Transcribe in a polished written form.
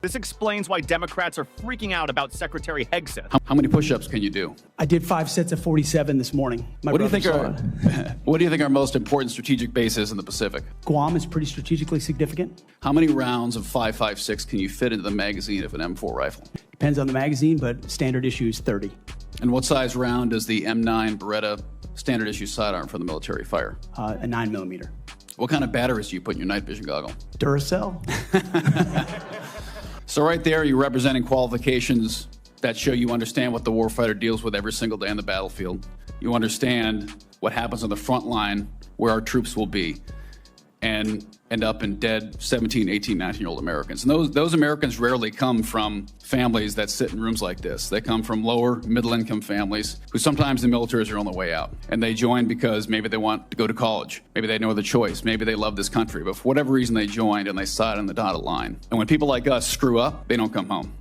This explains why Democrats are freaking out about Secretary Hegseth. How many push-ups can you do? I did 5 sets of 47 this morning. What do you think are most important strategic bases in the Pacific? Guam is pretty strategically significant. How many rounds of 5.56 can you fit into the magazine of an M4 rifle? Depends on the magazine, but standard issue is 30. And what size round does the M9 Beretta standard issue sidearm for the military fire? A 9mm. What kind of batteries do you put in your night vision goggle? Duracell. So right there, you're representing qualifications that show you understand what the warfighter deals with every single day on the battlefield. You understand what happens on the front line, where our troops will be, and end up in dead 17, 18, 19-year-old Americans. And those Americans rarely come from families that sit in rooms like this. They come from lower, middle-income families who sometimes the military is their only way out. And they join because maybe they want to go to college. Maybe they have no other choice. Maybe they love this country. But for whatever reason, they joined and they side on the dotted line. And when people like us screw up, they don't come home.